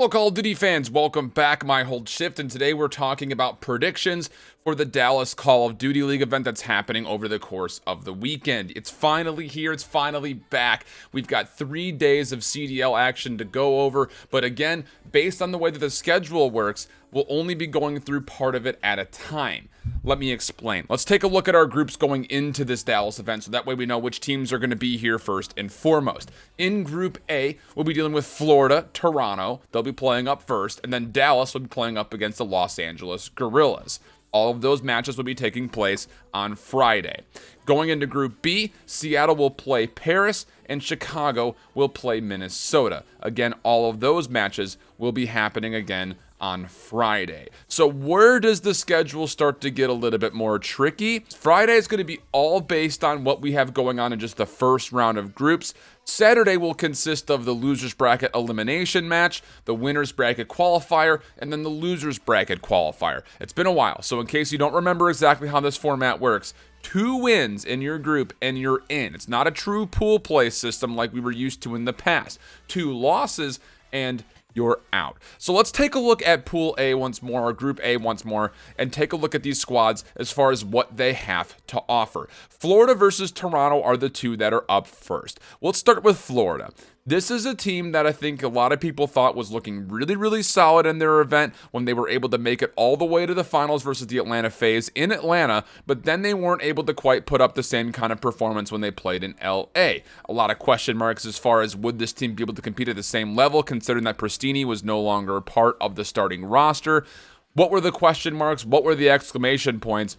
Hello Call of Duty fans, welcome back. My IHOLDSHIFT, and today we're talking about predictions for the Dallas Call of Duty League event that's happening over the course of the weekend. It's finally here, it's finally back. We've got 3 days of CDL action to go over, but again, based on the way that the schedule works, we'll only be going through part of it at a time. Let me explain. Let's take a look at our groups going into this Dallas event, so that way we know which teams are going to be here first and foremost. In Group A, we'll be dealing with Florida, Toronto. They'll be playing up first, and then Dallas will be playing up against the Los Angeles Guerrillas. All of those matches will be taking place on Friday. Going into Group B, Seattle will play Paris, and Chicago will play Minnesota. Again, all of those matches will be happening again on Friday. So where does the schedule start to get a little bit more tricky? Friday is going to be all based on what we have going on in just the first round of groups. Saturday will consist of the losers bracket elimination match, the winners bracket qualifier, and then the losers bracket qualifier. It's been a while, so in case you don't remember exactly how this format works, 2 wins in your group and you're in. It's not a true pool play system like we were used to in the past. 2 losses and you're out. So let's take a look at Pool A once more, or Group A once more, and take a look at these squads as far as what they have to offer. Florida versus Toronto are the 2 that are up first. Let's start with Florida. This is a team that I think a lot of people thought was looking really, really solid in their event when they were able to make it all the way to the finals versus the Atlanta FaZe in Atlanta, but then they weren't able to quite put up the same kind of performance when they played in LA. A lot of question marks as far as would this team be able to compete at the same level, considering that Pristini was no longer part of the starting roster. What were the question marks? What were the exclamation points?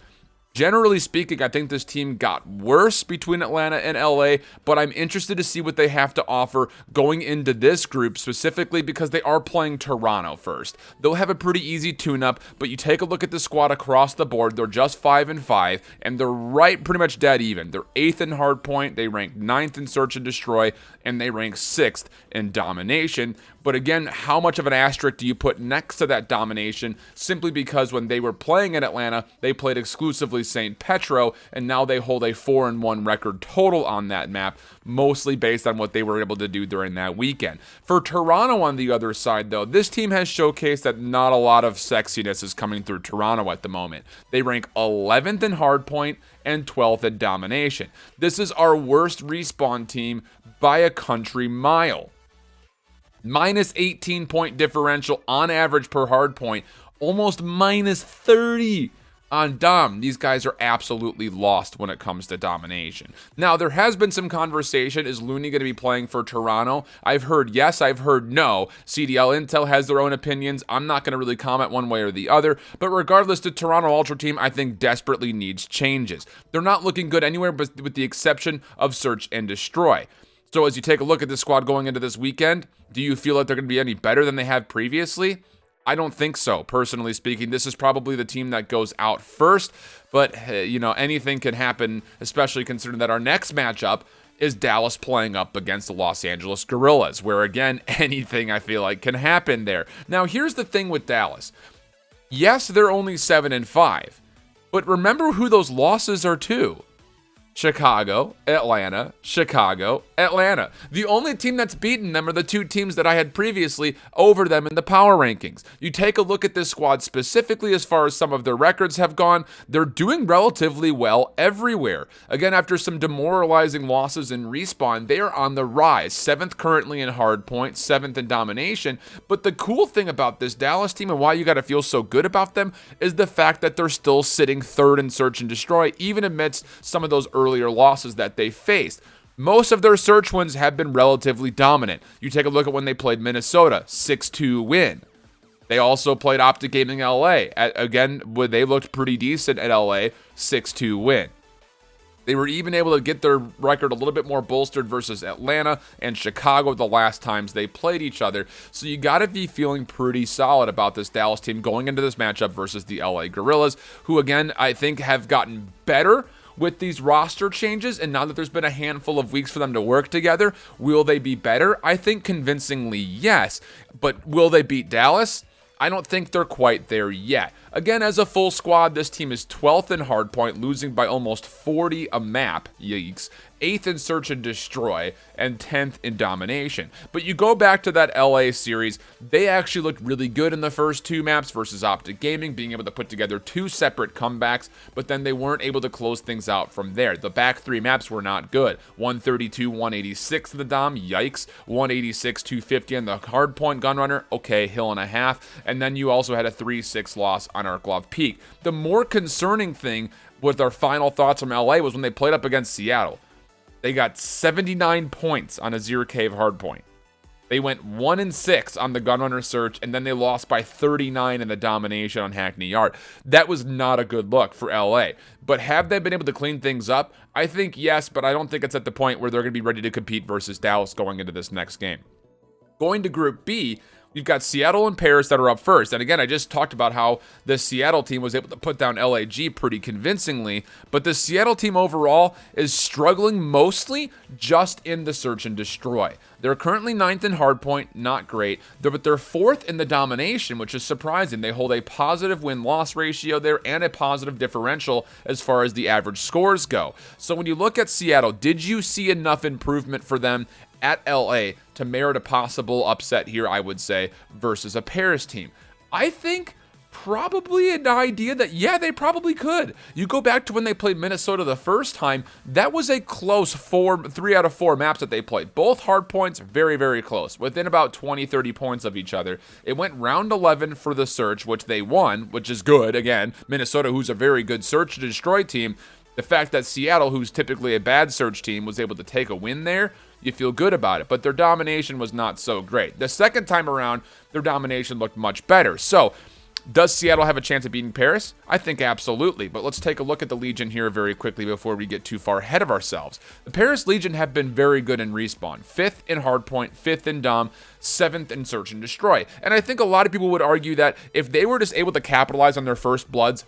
Generally speaking, I think this team got worse between Atlanta and LA, but I'm interested to see what they have to offer going into this group, specifically because they are playing Toronto first. They'll have a pretty easy tune-up, but you take a look at the squad across the board, they're just 5-5, and they're right pretty much dead even. They're 8th in hardpoint, they rank 9th in search and destroy, and they rank 6th in domination. But again, how much of an asterisk do you put next to that domination? Simply because when they were playing in Atlanta, they played exclusively St. Petro, and now they hold a 4-1 record total on that map, mostly based on what they were able to do during that weekend. For Toronto on the other side, though, this team has showcased that not a lot of sexiness is coming through Toronto at the moment. They rank 11th in hardpoint and 12th in domination. This is our worst respawn team by a country mile. Minus 18 point differential on average per hard point, almost minus 30 on Dom. These guys are absolutely lost when it comes to domination. Now, there has been some conversation. Is Looney going to be playing for Toronto? I've heard yes, I've heard no. CDL Intel has their own opinions. I'm not going to really comment one way or the other. But regardless, the Toronto Ultra team, I think, desperately needs changes. They're not looking good anywhere but with the exception of Search and Destroy. So as you take a look at this squad going into this weekend, do you feel like they're going to be any better than they have previously? I don't think so, personally speaking. This is probably the team that goes out first, but anything can happen, especially considering that our next matchup is Dallas playing up against the Los Angeles Guerrillas, where again, anything I feel like can happen there. Now, here's the thing with Dallas. Yes, they're only 7-5, but remember who those losses are to. Chicago, Atlanta, Chicago, Atlanta. The only team that's beaten them are the 2 teams that I had previously over them in the power rankings. You take a look at this squad specifically as far as some of their records have gone, they're doing relatively well everywhere. Again, after some demoralizing losses in respawn, they are on the rise. 7th currently in hardpoint, 7th in domination. But the cool thing about this Dallas team and why you got to feel so good about them is the fact that they're still sitting 3rd in search and destroy, even amidst some of those earlier losses that they faced. Most of their search wins have been relatively dominant. You take a look at when they played Minnesota, 6-2 win. They also played Optic Gaming LA. Again, when they looked pretty decent at LA, 6-2 win. They were even able to get their record a little bit more bolstered versus Atlanta and Chicago the last times they played each other. So you got to be feeling pretty solid about this Dallas team going into this matchup versus the LA Guerrillas, who again, I think have gotten better with these roster changes, and now that there's been a handful of weeks for them to work together, will they be better? I think convincingly yes, but will they beat Dallas? I don't think they're quite there yet. Again, as a full squad, this team is 12th in hardpoint, losing by almost 40 a map, yikes, 8th in search and destroy, and 10th in domination. But you go back to that LA series, they actually looked really good in the first 2 maps versus Optic Gaming, being able to put together 2 separate comebacks, but then they weren't able to close things out from there. The back 3 maps were not good. 132, 186 in the Dom, yikes. 186, 250 on the hardpoint Gunrunner, okay, hill and a half. And then you also had a 3-6 loss on Arklov Peak. The more concerning thing with our final thoughts from LA was when they played up against Seattle. They got 79 points on a Zero Cave hardpoint. They went 1-6 on the Gunrunner search, and then they lost by 39 in the domination on Hackney Yard. That was not a good look for LA. But have they been able to clean things up? I think yes, but I don't think it's at the point where they're going to be ready to compete versus Dallas going into this next game. Going to Group B, you've got Seattle and Paris that are up first. And again, I just talked about how the Seattle team was able to put down LAG pretty convincingly. But the Seattle team overall is struggling mostly just in the search and destroy. They're currently 9th in hardpoint, not great. But they're 4th in the domination, which is surprising. They hold a positive win-loss ratio there and a positive differential as far as the average scores go. So when you look at Seattle, did you see enough improvement for them at LA to merit a possible upset here, I would say, versus a Paris team? I think probably an idea that, yeah, they probably could. You go back to when they played Minnesota the first time, that was a close 3 out of 4 maps that they played. Both hard points, very, very close, within about 20, 30 points of each other. It went round 11 for the search, which they won, which is good. Again, Minnesota, who's a very good search and destroy team. The fact that Seattle, who's typically a bad search team, was able to take a win there, you feel good about it. But their domination was not so great. The second time around, their domination looked much better. So, does Seattle have a chance of beating Paris? I think absolutely, but let's take a look at the Legion here very quickly before we get too far ahead of ourselves. The Paris Legion have been very good in respawn. 5th in hardpoint, 5th in dom, 7th in search and destroy. And I think a lot of people would argue that if they were just able to capitalize on their first bloods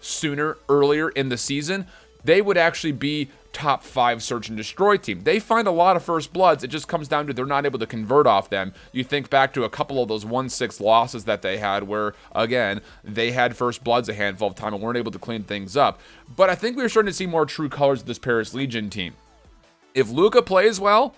earlier in the season, they would actually be top 5 search and destroy team. They find a lot of first bloods. It just comes down to they're not able to convert off them. You think back to a couple of those 1-6 losses that they had where, again, they had first bloods a handful of time and weren't able to clean things up. But I think we're starting to see more true colors of this Paris Legion team. If Luka plays well,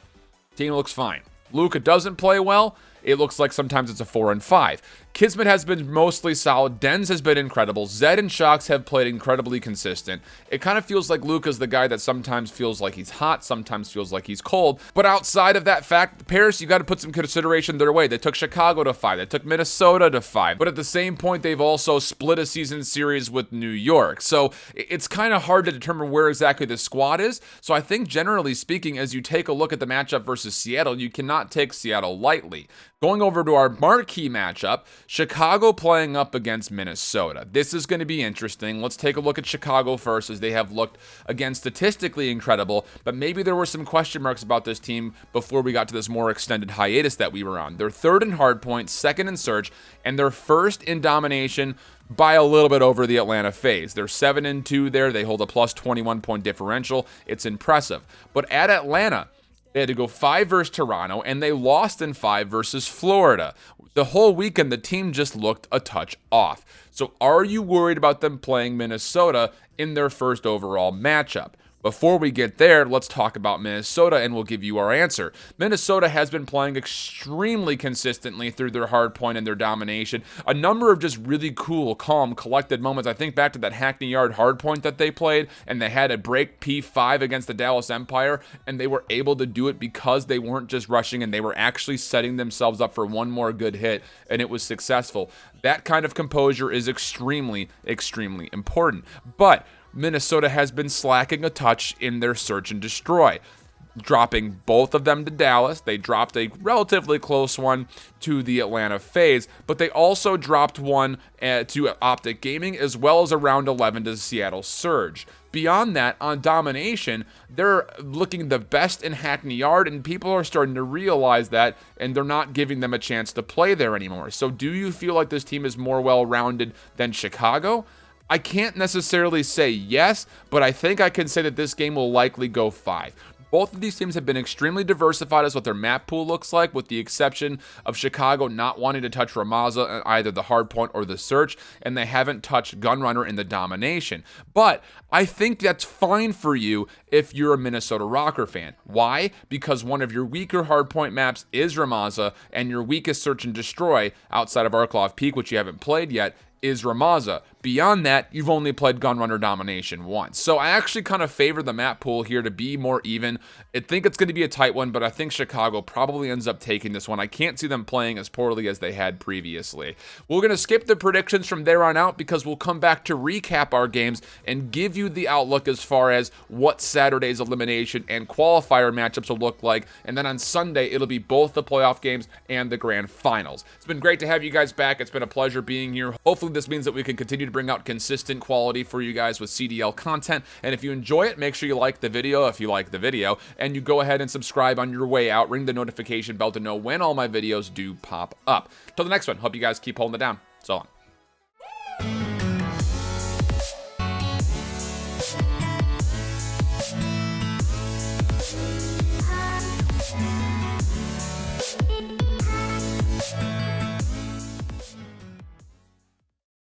team looks fine. Luka doesn't play well, it looks like sometimes it's a 4-5. Kismet has been mostly solid. Denz has been incredible. Zed and Shox have played incredibly consistent. It kind of feels like Luka's the guy that sometimes feels like he's hot, sometimes feels like he's cold. But outside of that fact, Paris, you got to put some consideration their way. They took Chicago to 5. They took Minnesota to 5. But at the same point, they've also split a season series with New York. So it's kind of hard to determine where exactly the squad is. So I think generally speaking, as you take a look at the matchup versus Seattle, you cannot take Seattle lightly. Going over to our marquee matchup, Chicago playing up against Minnesota. This is going to be interesting. Let's take a look at Chicago first, as they have looked, again, statistically incredible, but maybe there were some question marks about this team before we got to this more extended hiatus that we were on. They're 3rd in hardpoint, 2nd in search, and they're 1st in domination by a little bit over the Atlanta FaZe. They're 7-2 there. They hold a plus 21 point differential. It's impressive. But at Atlanta, they had to go 5 versus Toronto, and they lost in 5 versus Florida. The whole weekend, the team just looked a touch off. So are you worried about them playing Minnesota in their first overall matchup? Before we get there, let's talk about Minnesota, and we'll give you our answer. Minnesota has been playing extremely consistently through their hard point and their domination. A number of just really cool, calm, collected moments. I think back to that Hackney Yard hard point that they played, and they had a break P5 against the Dallas Empire, and they were able to do it because they weren't just rushing, and they were actually setting themselves up for one more good hit, and it was successful. That kind of composure is extremely, extremely important. But Minnesota has been slacking a touch in their search and destroy, dropping both of them to Dallas. They dropped a relatively close one to the Atlanta FaZe, but they also dropped one to Optic Gaming, as well as a round 11 to the Seattle Surge. Beyond that, on domination, they're looking the best in Hackney Yard, and people are starting to realize that, and they're not giving them a chance to play there anymore. So do you feel like this team is more well-rounded than Chicago? I can't necessarily say yes, but I think I can say that this game will likely go 5. Both of these teams have been extremely diversified as what their map pool looks like, with the exception of Chicago not wanting to touch Rammaza on either the hardpoint or the search, and they haven't touched Gunrunner in the domination. But I think that's fine for you if you're a Minnesota Rokkr fan. Why? Because one of your weaker hardpoint maps is Rammaza, and your weakest search and destroy, outside of Arklov Peak, which you haven't played yet, is Rammaza. Beyond that, you've only played Gunrunner Domination once. So I actually kind of favor the map pool here to be more even. I think it's going to be a tight one, but I think Chicago probably ends up taking this one. I can't see them playing as poorly as they had previously. We're going to skip the predictions from there on out because we'll come back to recap our games and give you the outlook as far as what Saturday's elimination and qualifier matchups will look like. And then on Sunday, it'll be both the playoff games and the grand finals. It's been great to have you guys back. It's been a pleasure being here. Hopefully this means that we can continue to bring out consistent quality for you guys with CDL content. And if you enjoy it, make sure you like the video if you like the video, and you go ahead and subscribe on your way out. Ring the notification bell to know when all my videos do pop up. Till the next one, hope you guys keep holding it down. So long.